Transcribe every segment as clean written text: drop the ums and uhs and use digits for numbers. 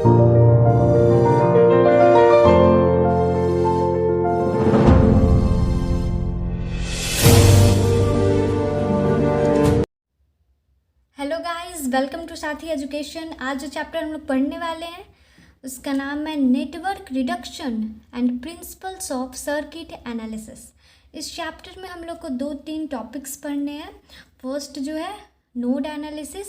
Hello guys, welcome to साथी education. आज जो चैप्टर हम लोग पढ़ने वाले हैं उसका नाम है network reduction and principles of circuit analysis. इस चैप्टर में हम लोग को 2-3 टॉपिक्स पढ़ने हैं। फर्स्ट जो है node analysis,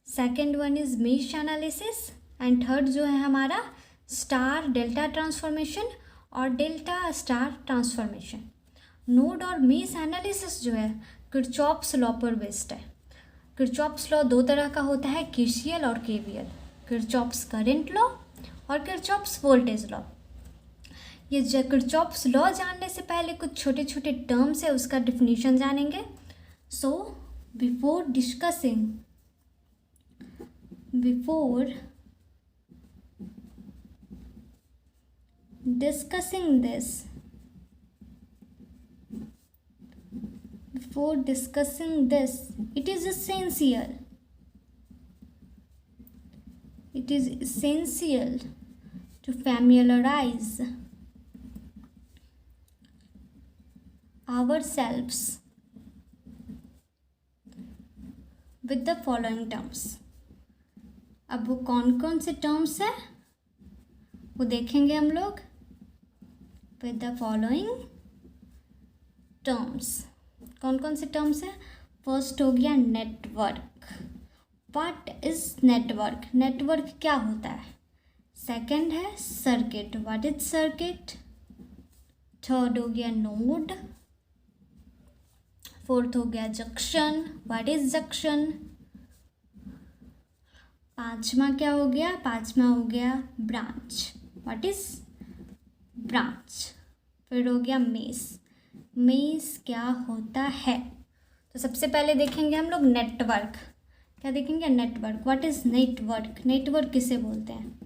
second one is mesh analysis and third जो है हमारा स्टार डेल्टा ट्रांसफॉर्मेशन और डेल्टा स्टार ट्रांसफॉर्मेशन। नोड और मेश एनालिसिस जो है किरचॉफ्स लॉ पर बेस्ड है। किरचॉफ्स लॉ दो तरह का होता है, केसीएल और केवीएल। किरचॉफ्स करंट लॉ और किरचॉफ्स वोल्टेज लॉ। ये किरचॉफ्स लॉ जानने से पहले कुछ छोटे छोटे टर्म्स है, उसका डिफिनीशन जानेंगे। So before discussing this, it is essential to familiarize ourselves with the following terms। अब वो कौन कौन से टर्म्स है वो देखेंगे हम लोग। with the following terms, कौन कौन से टर्म्स है। फर्स्ट हो गया network. What is network, network क्या होता है। सेकंड है circuit, what is circuit. Third हो गया नोड। फोर्थ हो गया जंक्शन, व्हाट इज जंक्शन। पांचवा क्या हो गया, पांचवा हो गया ब्रांच, व्हाट इज ब्रांच। फिर हो गया मेश, मेश क्या होता है। तो सबसे पहले देखेंगे हम लोग नेटवर्क। क्या देखेंगे, network. What is network, network किसे बोलते हैं।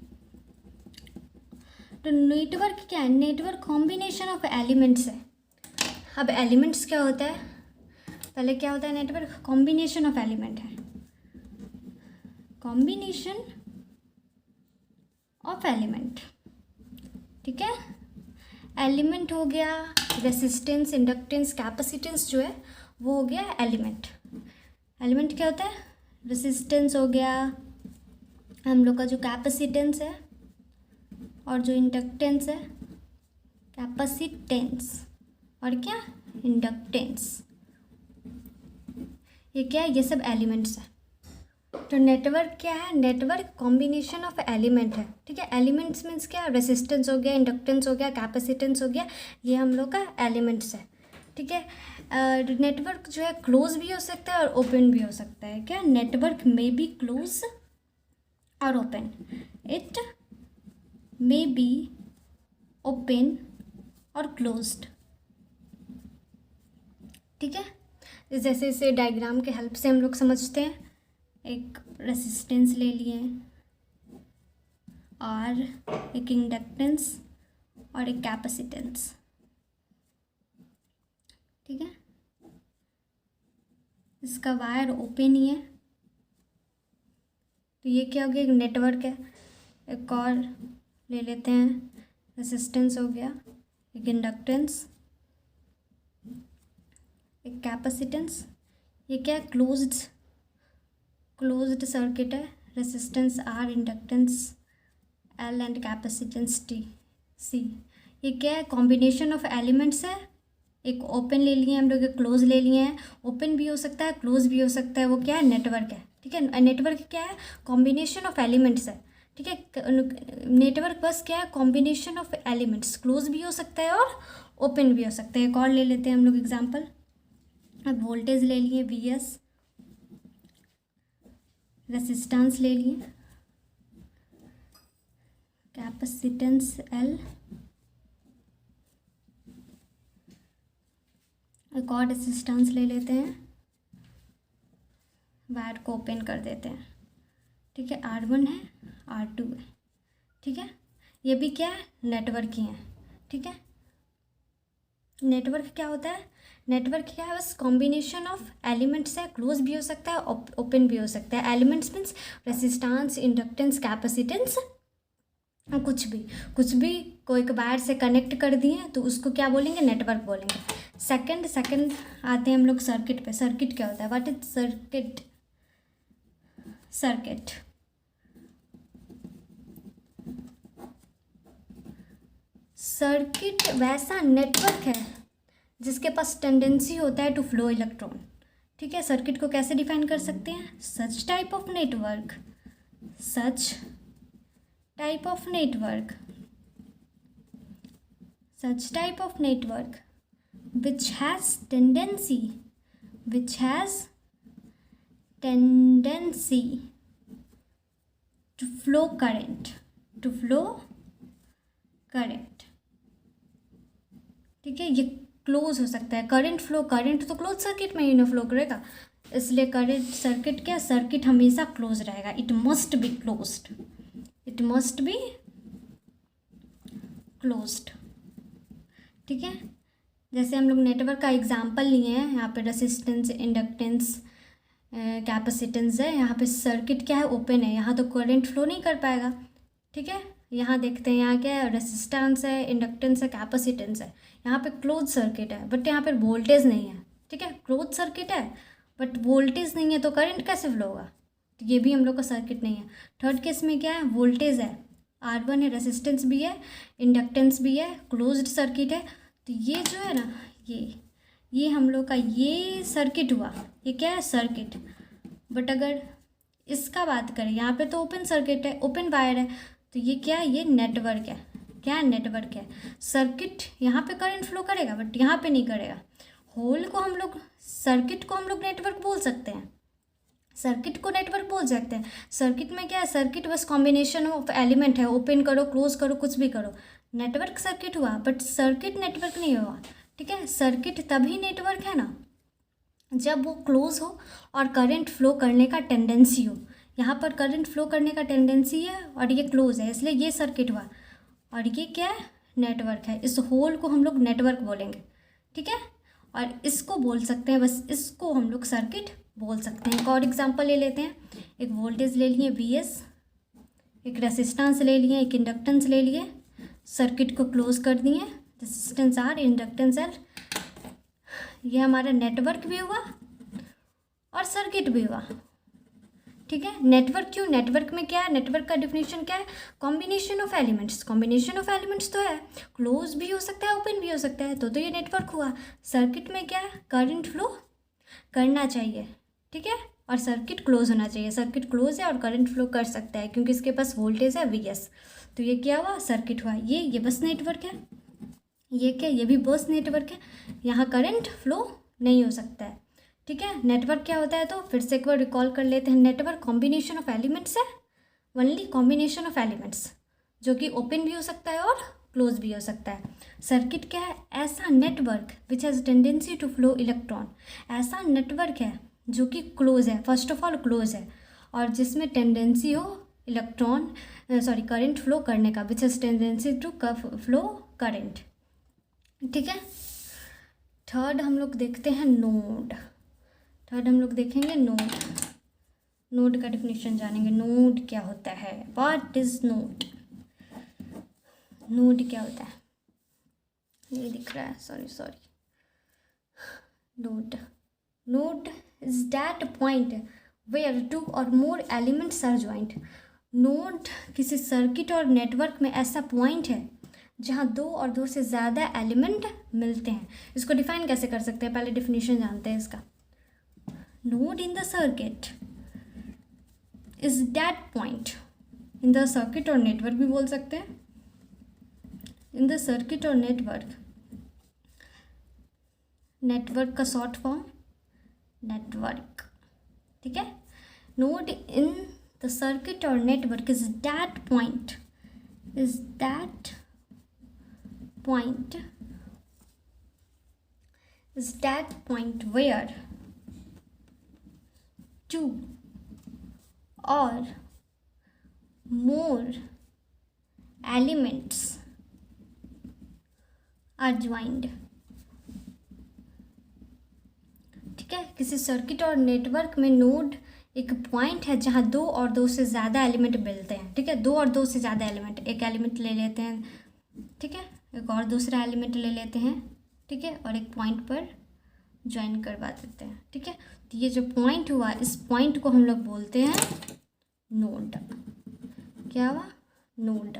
तो नेटवर्क क्या है, नेटवर्क कॉम्बिनेशन ऑफ एलिमेंट्स है। अब एलिमेंट्स क्या होता है, पहले क्या होता है, नेटवर्क कॉम्बिनेशन ऑफ एलिमेंट है। कॉम्बिनेशन ऑफ एलिमेंट, ठीक है। एलिमेंट हो गया रेसिस्टेंस, इंडक्टेंस, कैपेसिटेंस जो है वो हो गया एलिमेंट। एलिमेंट क्या होता है, रेसिस्टेंस हो गया हम लोग का, जो कैपेसिटेंस है और जो इंडक्टेंस है, कैपेसिटेंस और क्या इंडक्टेंस, ये क्या है, ये सब एलिमेंट्स है। तो नेटवर्क क्या है, नेटवर्क कॉम्बिनेशन ऑफ एलिमेंट है, ठीक है। एलिमेंट्स मीन्स क्या, रेसिस्टेंस हो गया, इंडक्टेंस हो गया, कैपेसिटेंस हो गया, ये हम लोग का एलिमेंट्स है, ठीक है। नेटवर्क जो है क्लोज भी हो सकता है और ओपन भी हो सकता है। क्या, नेटवर्क में बी क्लोज और open, it may be open और क्लोज्ड, ठीक है। जैसे इसे डायग्राम के हेल्प से हम लोग समझते हैं। एक रेसिस्टेंस ले लिए और एक इंडक्टेंस और एक कैपेसिटेंस, ठीक है। इसका वायर ओपन ही है, तो ये क्या हो गया, एक नेटवर्क है। एक और ले लेते हैं, रेसिस्टेंस हो गया, एक इंडक्टेंस, एक कैपेसिटेंस। ये क्या है, क्लोज्ड सर्किट है। Resistance R, inductance L and capacitance T C. ये क्या है, कॉम्बिनेशन ऑफ एलिमेंट्स है। एक ओपन ले लिए हम लोग, एक क्लोज ले लिए हैं। ओपन भी हो सकता है, क्लोज भी हो सकता है, वो क्या है, नेटवर्क है, ठीक है। नेटवर्क क्या है, कॉम्बिनेशन ऑफ एलिमेंट्स है, ठीक है। नेटवर्क बस क्या है, कॉम्बिनेशन ऑफ एलिमेंट्स, क्लोज भी हो सकता है और ओपन भी हो सकता है। एक और ले लेते हैं हम लोग एग्जाम्पल। अब वोल्टेज ले लिए वी एस, रेसिस्टेंस ले लिए, कैपेसिटेंस एल, एक और रेसिस्टेंस ले लेते हैं, वायर को ओपन कर देते हैं, ठीक है। R1 है, R2 है, ठीक है। ये भी क्या है, नेटवर्क ही है, ठीक है। नेटवर्क क्या होता है, नेटवर्क क्या है, बस कॉम्बिनेशन ऑफ एलिमेंट्स है, क्लोज भी हो सकता है, ओपन भी हो सकता है। Elements means resistance, inductance, capacitance, कुछ भी कोई एक वायर से कनेक्ट कर दिए तो उसको क्या बोलेंगे, नेटवर्क बोलेंगे। सेकंड आते हैं हम लोग सर्किट पे। सर्किट क्या होता है, व्हाट इज सर्किट? सर्किट वैसा नेटवर्क है जिसके पास टेंडेंसी होता है टू फ्लो इलेक्ट्रॉन। ठीक है, सर्किट को कैसे डिफाइन कर सकते हैं? Such type of network which has tendency to flow current। ठीक है, ये क्लोज हो सकता है। करंट तो क्लोज सर्किट में ही ना फ्लो करेगा, इसलिए करंट सर्किट क्या, सर्किट हमेशा क्लोज रहेगा। It must be closed. ठीक है, जैसे हम लोग नेटवर्क का एग्जांपल लिए हैं, यहाँ पे रेसिस्टेंस, इंडक्टेंस, कैपेसिटेंस है। यहाँ पे सर्किट क्या है, ओपन है, यहाँ तो करंट फ्लो नहीं कर पाएगा। ठीक है, यहाँ देखते हैं, यहाँ क्या है, रेसिस्टेंस है, इंडक्टेंस है, कैपेसिटेंस है। यहाँ पे क्लोज सर्किट है बट यहाँ पे वोल्टेज नहीं है। ठीक है, क्लोज सर्किट है बट वोल्टेज नहीं है तो करंट कैसे फ्लो होगा? तो ये भी हम लोग का सर्किट नहीं है। थर्ड केस में क्या है, वोल्टेज है, R1 है, रेसिस्टेंस भी है, इंडक्टेंस भी है, क्लोज्ड सर्किट है। तो ये जो है ना, ये हम लोग का ये सर्किट हुआ, ये क्या है, सर्किट। बट अगर इसका बात करें, यहाँ पे तो ओपन सर्किट है, ओपन वायर है, तो ये क्या है, ये नेटवर्क है। क्या है, नेटवर्क है। सर्किट यहाँ पे करंट फ्लो करेगा बट यहाँ पे नहीं करेगा। होल को हम लोग, सर्किट को हम लोग नेटवर्क बोल सकते हैं, सर्किट में क्या है, सर्किट बस कॉम्बिनेशन ऑफ एलिमेंट है, ओपन करो, क्लोज करो, कुछ भी करो, नेटवर्क सर्किट हुआ बट सर्किट नेटवर्क नहीं हुआ। ठीक है, सर्किट तभी नेटवर्क है ना जब वो क्लोज हो और करंट फ्लो करने का टेंडेंसी हो। यहाँ पर करंट फ्लो करने का टेंडेंसी है और ये क्लोज है, इसलिए ये सर्किट हुआ, और ये क्या है, नेटवर्क है। इस होल को हम लोग नेटवर्क बोलेंगे। ठीक है, और इसको बोल सकते हैं, बस इसको हम लोग सर्किट बोल सकते हैं। एक और एग्जांपल ले लेते हैं। एक वोल्टेज ले लिए VS, एक रेसिस्टेंस ले लिए, एक इंडक्टेंस ले लिए, सर्किट को क्लोज कर दिए, रेसिस्टेंस R, इंडक्टेंस L। ये हमारा नेटवर्क भी हुआ और सर्किट भी हुआ। ठीक है, नेटवर्क क्यों, नेटवर्क में क्या है, नेटवर्क का डिफिनेशन क्या है, कॉम्बिनेशन ऑफ एलिमेंट्स तो है, क्लोज भी हो सकता है, ओपन भी हो सकता है, तो ये नेटवर्क हुआ। सर्किट में क्या है, करंट फ्लो करना चाहिए। ठीक है, और सर्किट क्लोज होना चाहिए। सर्किट क्लोज है और करंट फ्लो कर सकता है क्योंकि इसके पास वोल्टेज है VS। तो ये क्या हुआ, सर्किट हुआ। ये बस नेटवर्क है। ये क्या, ये भी बस नेटवर्क है, यहाँ करंट फ्लो नहीं हो सकता है। ठीक है, नेटवर्क क्या होता है, तो फिर से एक बार रिकॉल कर लेते हैं। नेटवर्क कॉम्बिनेशन ऑफ एलिमेंट्स है, ओनली कॉम्बिनेशन ऑफ एलिमेंट्स, जो कि ओपन भी हो सकता है और क्लोज भी हो सकता है। सर्किट क्या है, ऐसा network which has tendency to flow electron, ऐसा नेटवर्क है जो कि क्लोज है, फर्स्ट ऑफ ऑल क्लोज है, और जिसमें टेंडेंसी हो करंट फ्लो करने का, which has tendency to flow current. ठीक है, थर्ड हम लोग देखते हैं नोड। नोड का डिफिनेशन जानेंगे। नोड क्या होता है, व्हाट इज नोड? नोड क्या होता है, ये दिख रहा है, sorry. Node is that point where 2 और more elements are joint. Node किसी सर्किट और नेटवर्क में ऐसा पॉइंट है जहाँ 2 और 2 से ज़्यादा एलिमेंट मिलते हैं। इसको डिफाइन कैसे कर सकते हैं, पहले डिफिनेशन जानते हैं इसका। Node in the circuit is that point in the circuit और नेटवर्क भी बोल सकते हैं, in the circuit और नेटवर्क का शॉर्ट फॉर्म नेटवर्क। ठीक है, नोड इन द सर्किट और network is that point where 2 or more elements are joined. ठीक है। किसी सर्किट और नेटवर्क में नोड एक पॉइंट है जहाँ दो और दो से ज़्यादा एलिमेंट मिलते हैं, ठीक है। दो और दो से ज़्यादा एलिमेंट, एक एलिमेंट ले लेते हैं, ठीक है, एक और दूसरा एलिमेंट ले लेते हैं, ठीक है, और एक पॉइंट पर ज्वाइन करवा देते हैं, ठीक है। तो ये जो पॉइंट हुआ, इस पॉइंट को हम लोग बोलते हैं नोड। क्या हुआ? नोड,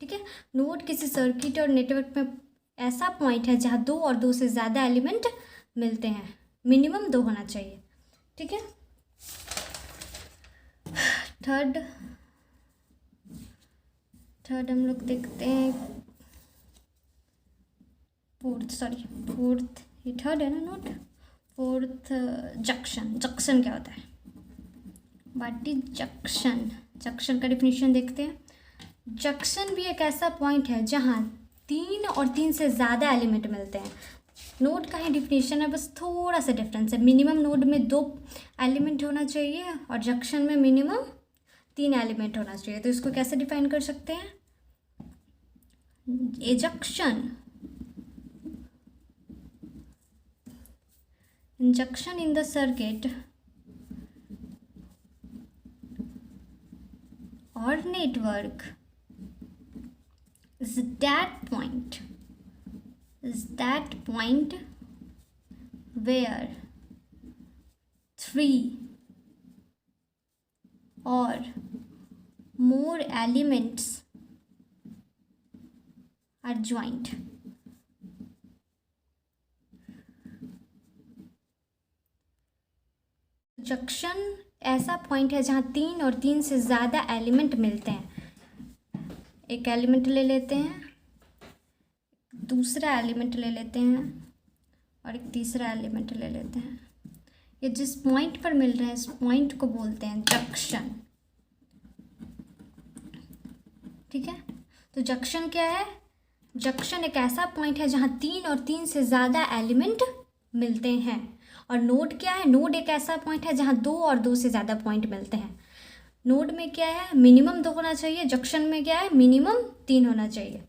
ठीक है। नोड किसी सर्किट और नेटवर्क में ऐसा पॉइंट है जहाँ दो और दो से ज़्यादा एलिमेंट मिलते हैं, मिनिमम दो होना चाहिए, ठीक है। थर्ड हम लोग देखते हैं फोर्थ, ये थर्ड है ना नोड। फोर्थ जंक्शन क्या होता है? What is junction? जंक्शन का डिफिनीशन देखते हैं। जंक्शन भी एक ऐसा पॉइंट है जहाँ तीन और तीन से ज़्यादा एलिमेंट मिलते हैं। नोड का ही डिफिनीशन है, बस थोड़ा सा डिफरेंस है। मिनिमम नोड में दो एलिमेंट होना चाहिए और जंक्शन में मिनिमम तीन एलिमेंट होना चाहिए। तो इसको कैसे डिफाइन कर सकते हैं? ए junction in the circuit or network is that point where three or more elements are joined. Junction ऐसा पॉइंट है जहाँ तीन और तीन से ज़्यादा एलिमेंट मिलते हैं। एक एलिमेंट ले लेते हैं, दूसरा एलिमेंट ले लेते हैं और एक तीसरा एलिमेंट ले लेते हैं। ये जिस पॉइंट पर मिल रहे हैं, इस पॉइंट को बोलते हैं जंक्शन, ठीक है। तो जंक्शन क्या है? जंक्शन एक ऐसा पॉइंट है जहाँ तीन और तीन से ज़्यादा एलिमेंट मिलते हैं। और नोड क्या है? नोड एक ऐसा पॉइंट है जहाँ दो और दो से ज़्यादा पॉइंट मिलते हैं। नोड में क्या है? मिनिमम दो होना चाहिए। जंक्शन में क्या है? मिनिमम तीन होना चाहिए,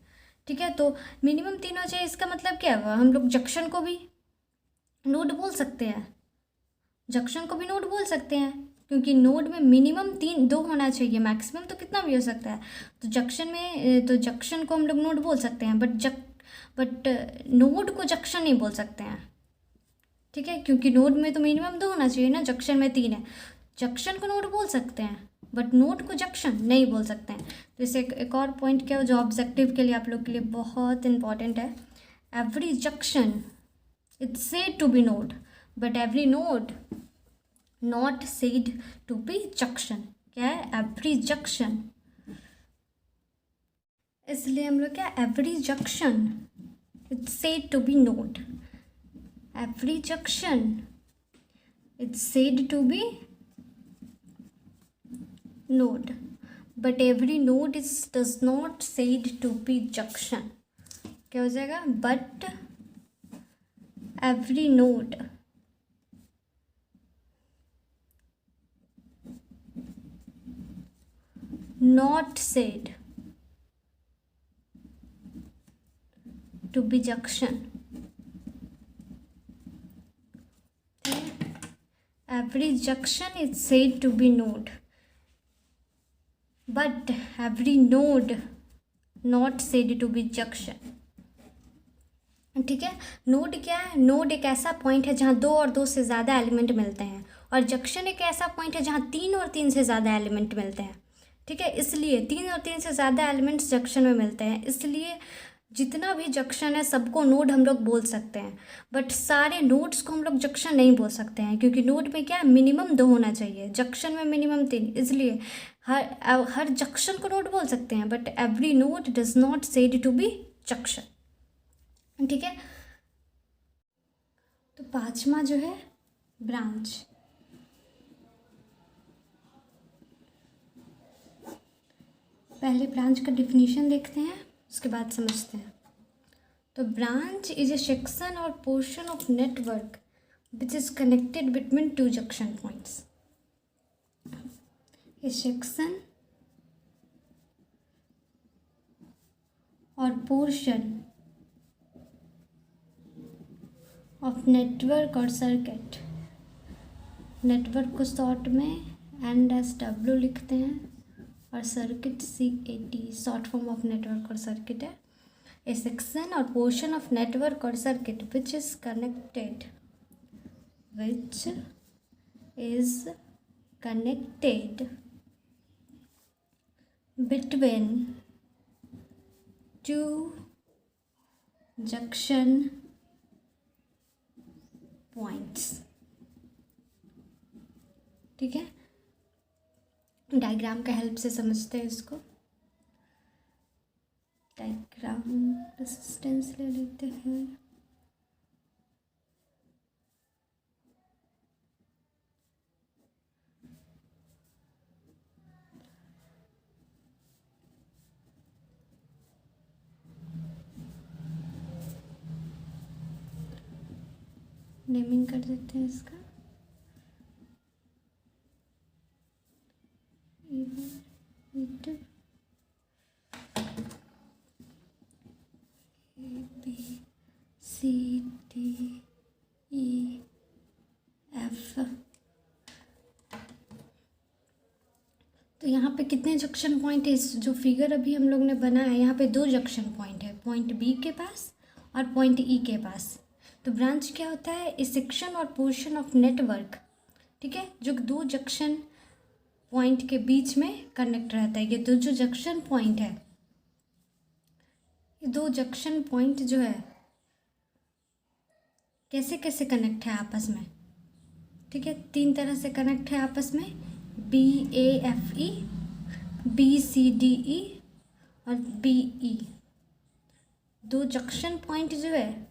ठीक है। तो मिनिमम तीन होना चाहिए, इसका मतलब क्या हुआ? हम लोग जंक्शन को भी नोड बोल सकते हैं, जंक्शन को भी नोड बोल सकते हैं, क्योंकि नोड में मिनिमम तीन दो होना चाहिए, मैक्सिमम तो कितना भी हो सकता है। तो जंक्शन को हम लोग नोड बोल सकते हैं, बट नोड को जंक्शन नहीं बोल सकते हैं, ठीक है, क्योंकि नोड में तो मिनिमम दो होना चाहिए ना, जंक्शन में तीन है। जंक्शन को नोड बोल सकते हैं बट नोड को जंक्शन नहीं बोल सकते हैं। तो इसे एक और पॉइंट क्या हो जो ऑब्जेक्टिव के लिए आप लोग के लिए बहुत इंपॉर्टेंट है। Every junction it's said to be node but every node not said to be junction. क्या है? एवरी जंक्शन, इसलिए हम लोग क्या, every junction it's said to be node. Every junction it's said to be node, but every node does not said to be junction. क्या हो जाएगा? But every node not said to be junction. Every junction is said to be node, but every node not said to be junction, ठीक है। Node क्या है? Node एक ऐसा point है जहाँ दो और दो से ज़्यादा एलिमेंट मिलते हैं, और जंक्शन एक ऐसा पॉइंट है जहाँ तीन और तीन से ज़्यादा एलिमेंट मिलते हैं, ठीक है। इसलिए तीन और तीन से ज़्यादा एलिमेंट्स जंक्शन में मिलते हैं, इसलिए जितना भी जंक्शन है सबको नोड हम लोग बोल सकते हैं। बट सारे नोड्स को हम लोग जंक्शन नहीं बोल सकते हैं, क्योंकि नोड में क्या है? मिनिमम दो होना चाहिए, जंक्शन में मिनिमम तीन, इसलिए हर जंक्शन को नोड बोल सकते हैं, but every node does not said to be junction, ठीक है। तो पांचवा जो है ब्रांच। पहले ब्रांच का डिफिनीशन देखते हैं, उसके बाद समझते हैं। तो ब्रांच इज ए सेक्शन और portion of network which is connected between two junction points. A section और पोर्शन ऑफ नेटवर्क और सर्किट नेटवर्क को शॉर्ट में NW लिखते हैं और circuit CAT short form of network और सर्किट है। ए सेक्शन और पोर्शन ऑफ नेटवर्क और circuit which is connected between two junction points। ठीक है, डायग्राम का हेल्प से समझते हैं इसको। डायग्राम रेजिस्टेंस ले लेते हैं। नेमिंग कर देते हैं इसका। ABCDEF। तो यहाँ पे कितने जंक्शन पॉइंट है? इस जो फिगर अभी हम लोग ने बनाया है यहाँ पे 2 जंक्शन पॉइंट है, पॉइंट बी के पास और पॉइंट ई के पास। तो ब्रांच क्या होता है? ए सेक्शन और पोर्शन ऑफ नेटवर्क, ठीक है, जो 2 जंक्शन पॉइंट के बीच में कनेक्ट रहता है। ये 2 जो जंक्शन पॉइंट है, ये 2 जंक्शन पॉइंट जो है कैसे कैसे कनेक्ट है आपस में? ठीक है, 3 तरह से कनेक्ट है आपस में, BAFE, BCDE और BE। 2 जंक्शन पॉइंट जो है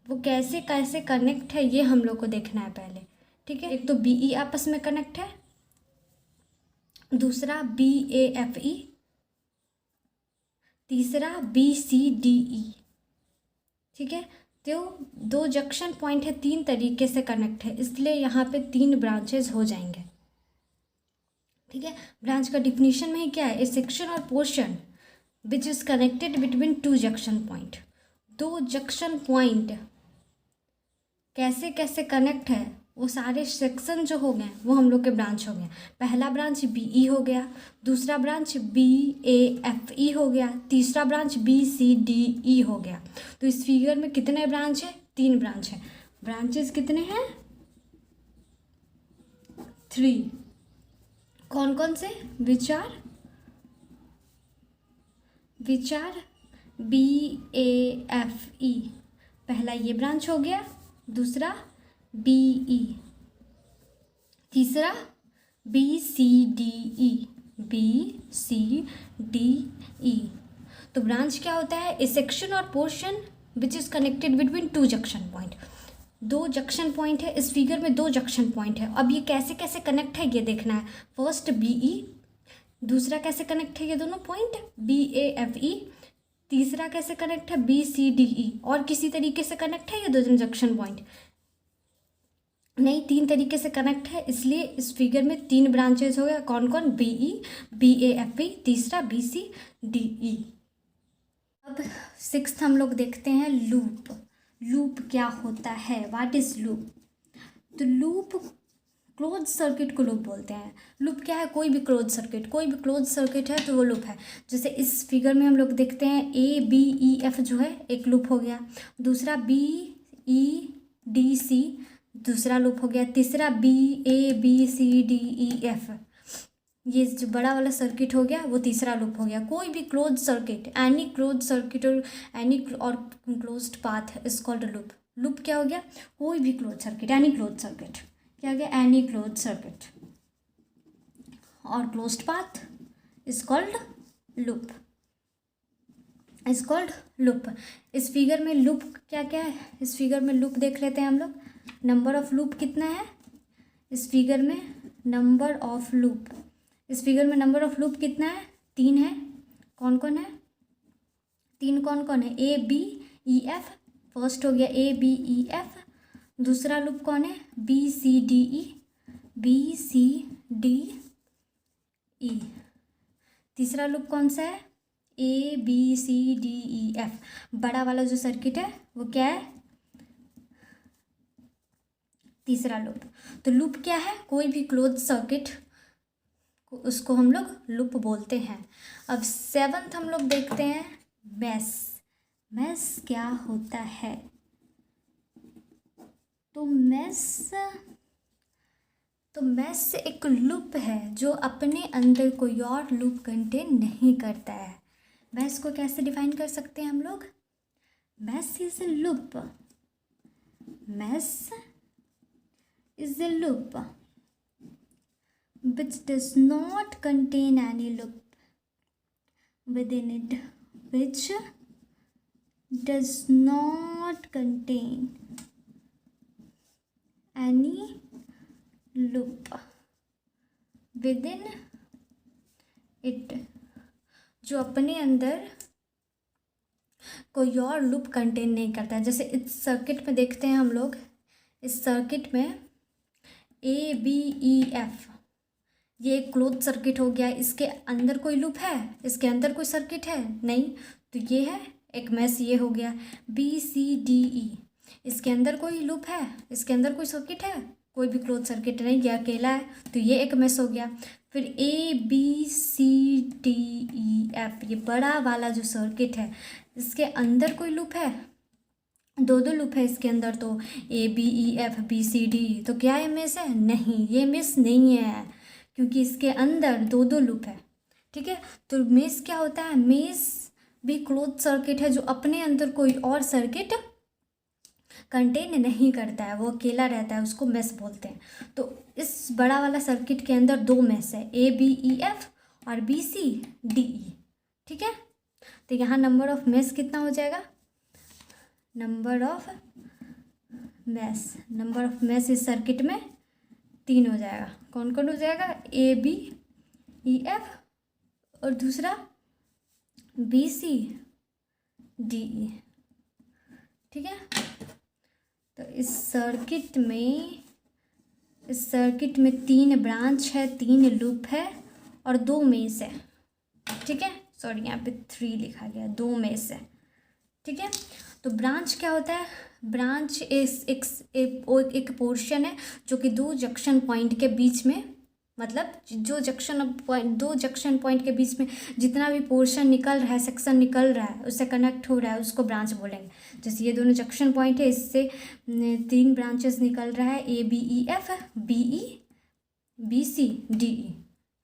वो कैसे कैसे कनेक्ट है ये हम लोग को देखना है पहले। ठीक है, एक तो BE आपस में कनेक्ट है, दूसरा BAFE, तीसरा BCDE। ठीक है, तो 2 जंक्शन पॉइंट है, 3 तरीके से कनेक्ट है, इसलिए यहाँ पे 3 ब्रांचेज हो जाएंगे। ठीक है, ब्रांच का डिफिनीशन में ही क्या है? ए सेक्शन और portion which is connected between 2 junction point. 2 junction point कैसे कैसे कनेक्ट है, वो सारे सेक्शन जो हो गए वो हम लोग के ब्रांच हो गए। पहला ब्रांच BE हो गया, दूसरा ब्रांच BAFE हो गया, तीसरा ब्रांच BCDE हो गया। तो इस फिगर में कितने ब्रांच है? 3 ब्रांच है। ब्रांचेस कितने हैं? 3। कौन कौन से? विचार BAFE, पहला ये ब्रांच हो गया, दूसरा BE, तीसरा BCDE। तो ब्रांच क्या होता है? ए सेक्शन और portion which is connected between 2 junction point. 2 junction point है, इस फिगर में 2 जंक्शन पॉइंट है। अब ये कैसे कैसे कनेक्ट है ये देखना है। फर्स्ट BE, दूसरा कैसे कनेक्ट है ये दोनों पॉइंट BAFE, तीसरा कैसे कनेक्ट है BCDE। और किसी तरीके से कनेक्ट है ये 2 जंक्शन पॉइंट? नहीं, 3 तरीके से कनेक्ट है, इसलिए इस फिगर में 3 ब्रांचेज हो गया। कौन कौन? BE, BAFE, तीसरा BCDE। अब 6th हम लोग देखते हैं लूप। लूप क्या होता है? What is loop? तो लूप, क्लोज सर्किट को लूप बोलते हैं। लूप क्या है? कोई भी क्लोज सर्किट है तो वो लूप है। जैसे इस फिगर में हम लोग देखते हैं ABEF जो है एक लूप हो गया, दूसरा BEDC दूसरा लूप हो गया, तीसरा BABCDEF, ये जो बड़ा वाला सर्किट हो गया वो तीसरा लूप हो गया। कोई भी close circuit, any close circuit और एनी और closed path is called loop. Loop क्या हो गया? कोई भी close circuit, any close circuit. क्या हो गया? Any close circuit. और closed path is called loop, is called loop. इस फिगर में लूप क्या क्या है? इस फिगर में लूप देख लेते हैं हम लोग। नंबर ऑफ लूप कितना है इस फिगर में? नंबर ऑफ लूप, इस फिगर में नंबर ऑफ लूप कितना है? 3 है। कौन कौन है? 3 कौन कौन है? ABEF, फर्स्ट हो गया ABEF, दूसरा लूप कौन है? BCDE, तीसरा लूप कौन सा है? ABCDEF। बड़ा वाला जो सर्किट है वो क्या है? तीसरा लूप। तो लूप क्या है? कोई भी क्लोज सर्किट, उसको हम लोग लूप बोलते हैं। अब सेवंथ हम लोग देखते हैं मेश। मेश क्या होता है? तो मेश एक लूप है जो अपने अंदर कोई और लूप कंटेन नहीं करता है। मेश को कैसे डिफाइन कर सकते हैं हम लोग? Mesh is a loop, mesh is a loop which does not contain any loop within it, which does not contain any loop within it, जो अपने अंदर कोई और लूप कंटेन नहीं करता है। जैसे इस सर्किट में देखते हैं हम लोग, इस सर्किट में ABEF, ये एक क्लोज सर्किट हो गया। इसके अंदर कोई लूप है? इसके अंदर कोई सर्किट है? नहीं। तो ये है एक मेश, ये हो गया। BCDE, इसके अंदर कोई लूप है? इसके अंदर कोई सर्किट है? कोई भी क्लोज सर्किट नहीं, ये अकेला है, तो ये एक मेश हो गया। फिर ABCDEF, ये बड़ा वाला जो सर्किट है, इसके अंदर कोई लूप है? दो लूप है इसके अंदर, तो ABEF BCD, तो क्या ये मेश है? नहीं, ये मेश नहीं है, क्योंकि इसके अंदर दो लूप है। ठीक है, तो मेश क्या होता है? मेश भी क्लोज सर्किट है जो अपने अंदर कोई और सर्किट कंटेन नहीं करता है, वो अकेला रहता है, उसको मेश बोलते हैं। तो इस बड़ा वाला सर्किट के अंदर दो मेश है, ABEF और BCDE। ठीक है, तो यहाँ नंबर ऑफ मेश कितना हो जाएगा? नंबर ऑफ मेश इस सर्किट में 3 हो जाएगा। कौन कौन हो जाएगा? ABEF और दूसरा BCDE। ठीक है, तो इस सर्किट में 3 ब्रांच है, 3 लूप है और 2 मेश है। ठीक है, सॉरी यहाँ पे 3 लिखा गया, 2 मेश है। ठीक है, तो ब्रांच क्या होता है? ब्रांच एक पोर्शन है जो कि 2 जंक्शन पॉइंट के बीच में, मतलब दो जंक्शन पॉइंट के बीच में जितना भी पोर्शन निकल रहा है, सेक्शन निकल रहा है, उससे कनेक्ट हो रहा है, उसको ब्रांच बोलेंगे। जैसे ये दोनों जंक्शन पॉइंट है, इससे 3 ब्रांचेस निकल रहा है, ABEF BCDE।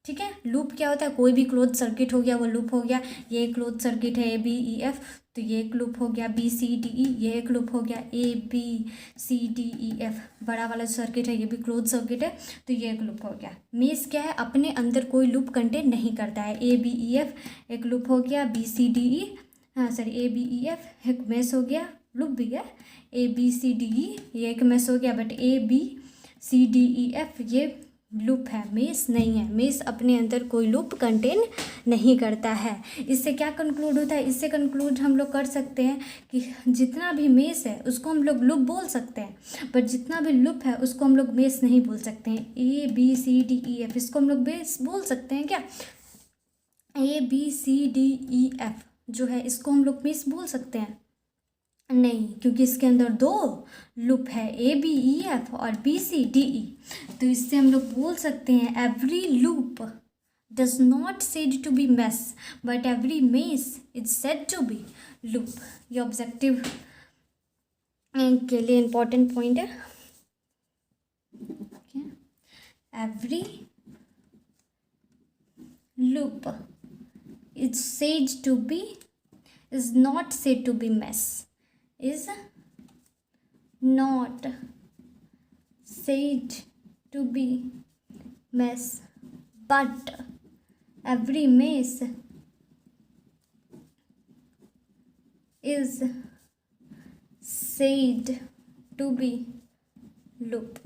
ठीक है, लूप क्या होता है? कोई भी क्लोज सर्किट हो गया, वो लूप हो गया। ये क्लोज सर्किट है ABEF, तो ये एक लूप हो गया। BCDE, ये एक लूप हो गया। ABCDEF, बड़ा वाला सर्किट है, ये भी क्लोज सर्किट है, तो ये एक लूप हो गया। मेश क्या है? अपने अंदर कोई लूप कंटेन नहीं करता है। ABEF एक लूप हो गया, ABEF एक मेश हो गया, लूप भी है। ABCDE ये एक मेश हो गया, बट ABCDEF ये लूप है, मेश नहीं है। मेश अपने अंदर कोई लूप कंटेन नहीं करता है। इससे क्या कंक्लूड होता है? इससे कंक्लूड हम लोग कर सकते हैं कि जितना भी मेश है उसको हम लोग लूप बोल सकते हैं, बट जितना भी लूप है उसको हम लोग मेश नहीं बोल सकते हैं। ABCDEF इसको हम लोग मेश बोल सकते हैं क्या? ABCDEF जो है इसको हम लोग मेश बोल सकते हैं? नहीं, क्योंकि इसके अंदर 2 लूप है, ABEF और BCDE। तो इससे हम लोग बोल सकते हैं every loop does not said to be mesh, but every mesh is said to be loop. ये ऑब्जेक्टिव के लिए इम्पोर्टेंट पॉइंट है। Every loop is said to be, is not said to be mesh, is not said to be mesh, but every mesh is said to be loop।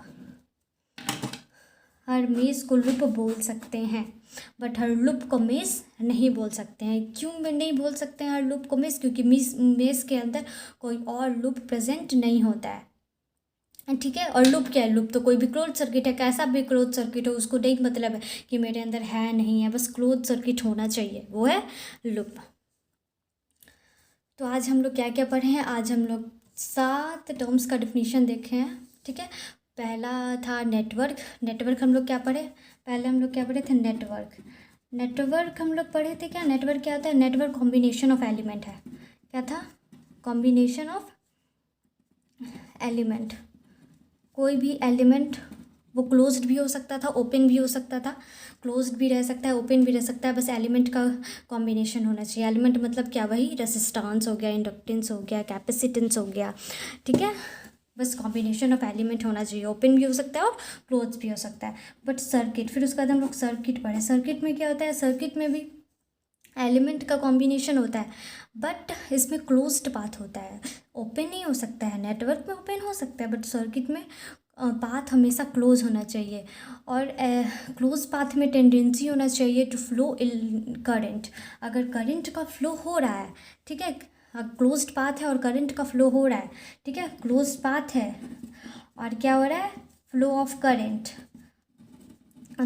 Her mesh को loop बोल सकते हैं, but her loop को mesh नहीं बोल सकते हैं। क्यों में नहीं बोल सकते हैं हर लूप को मेश? क्योंकि मेश के अंदर कोई और लूप प्रेजेंट नहीं होता है। ठीक है, और लूप क्या है? लूप तो कोई भी क्लोज सर्किट है, कैसा भी क्लोज सर्किट हो, उसको नहीं मतलब है कि मेरे अंदर है नहीं है, बस क्लोज सर्किट होना चाहिए, वो है लूप। तो आज हम लोग क्या क्या पढ़े हैं? आज हम लोग 7 टर्म्स का डिफिनीशन देखे हैं। ठीक है, पहला था नेटवर्क। नेटवर्क हम लोग क्या पढ़े, पहले हम लोग क्या पढ़े थे, नेटवर्क। नेटवर्क हम लोग पढ़े थे क्या, नेटवर्क क्या होता है, नेटवर्क कॉम्बिनेशन ऑफ एलिमेंट है। क्या था, कॉम्बिनेशन ऑफ एलिमेंट। कोई भी एलिमेंट वो क्लोज्ड भी हो सकता था, ओपन भी हो सकता था, क्लोज्ड भी रह सकता है, ओपन भी रह सकता है, बस एलिमेंट का कॉम्बिनेशन होना चाहिए। एलिमेंट मतलब क्या, वही रेसिस्टेंस हो गया, इंडक्टेंस हो गया, कैपेसिटेंस हो गया, ठीक है, बस कॉम्बिनेशन ऑफ एलिमेंट होना चाहिए। ओपन भी हो सकता है और क्लोज भी हो सकता है। बट सर्किट, फिर उसके बाद हम लोग सर्किट पढ़े। सर्किट में क्या होता है, सर्किट में भी एलिमेंट का कॉम्बिनेशन होता है, बट इसमें क्लोज्ड पाथ होता है, ओपन नहीं हो सकता है। नेटवर्क में ओपन हो सकता है, बट सर्किट में पाथ हमेशा क्लोज होना चाहिए। और क्लोज पाथ में टेंडेंसी होना चाहिए टू फ्लो इन करंट। अगर करंट का फ्लो हो रहा है, ठीक है, क्लोज्ड पाथ है और करंट का फ्लो हो रहा है, ठीक है, क्लोज्ड पाथ है और क्या हो रहा है, फ्लो ऑफ करंट,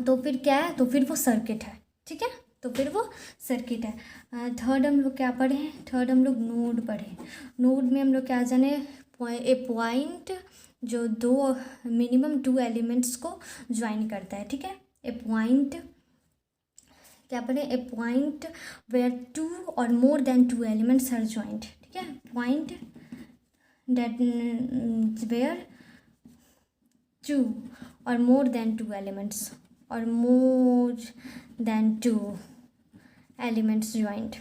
तो फिर क्या है, तो फिर वो सर्किट है, ठीक है, तो फिर वो सर्किट है। थर्ड हम लोग क्या पढ़े हैं, थर्ड हम लोग नोड पढ़े। नोड में हम लोग क्या जाने, ए पॉइंट जो दो मिनिमम टू एलिमेंट्स को ज्वाइन करता है, ठीक है। ए पॉइंट क्या पढ़े, ए पॉइंट वेयर टू और more than two elements are joint, ठीक है, पॉइंट दैट वेयर टू और मोर देन टू एलिमेंट्स और more than two elements joint,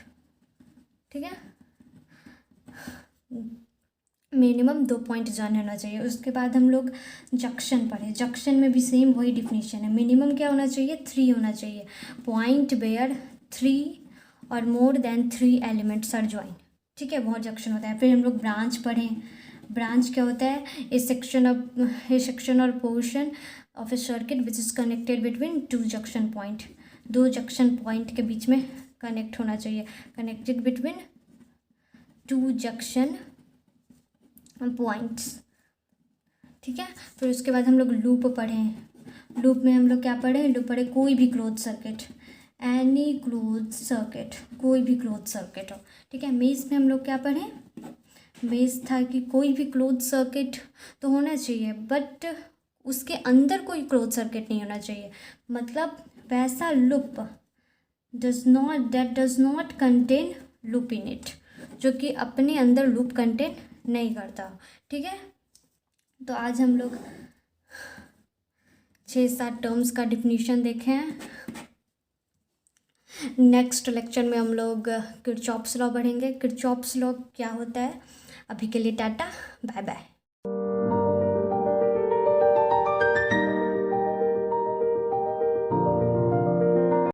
ठीक है, मिनिमम 2 पॉइंट ज्वाइन होना चाहिए। उसके बाद हम लोग जंक्शन पढ़े। जंक्शन में भी सेम वही डिफिनीशन है, मिनिमम क्या होना चाहिए, 3 होना चाहिए, पॉइंट वेयर 3 और more than 3 elements are join, ठीक है, वो जंक्शन होता है। फिर हम लोग ब्रांच पढ़ें। ब्रांच क्या होता है, ए सेक्शन और portion of A circuit which is connected between 2 junction point. 2 junction point के बीच में कनेक्ट होना चाहिए, कनेक्टेड बिटवीन 2 जंक्शन पॉइंट्स, ठीक है। फिर उसके बाद हम लोग लूप पढ़े। लूप में हम लोग क्या पढ़े, लूप पढ़े कोई भी close circuit, any close circuit, कोई भी क्लोज सर्किट हो, ठीक है। मेज में हम लोग क्या पढ़े, मेज था कि कोई भी क्लोज सर्किट तो होना चाहिए, बट उसके अंदर कोई क्लोज सर्किट नहीं होना चाहिए, मतलब वैसा loop does not contain loop in it, जो कि अपने अंदर लूप कंटेन नहीं करता, ठीक है। तो आज हम लोग 6-7 टर्म्स का डिफिनीशन देखे हैं। नेक्स्ट लेक्चर में हम लोग किरचॉफ्स लॉ पढ़ेंगे। किरचॉफ्स लॉ क्या होता है, अभी के लिए टाटा, बाय बाय।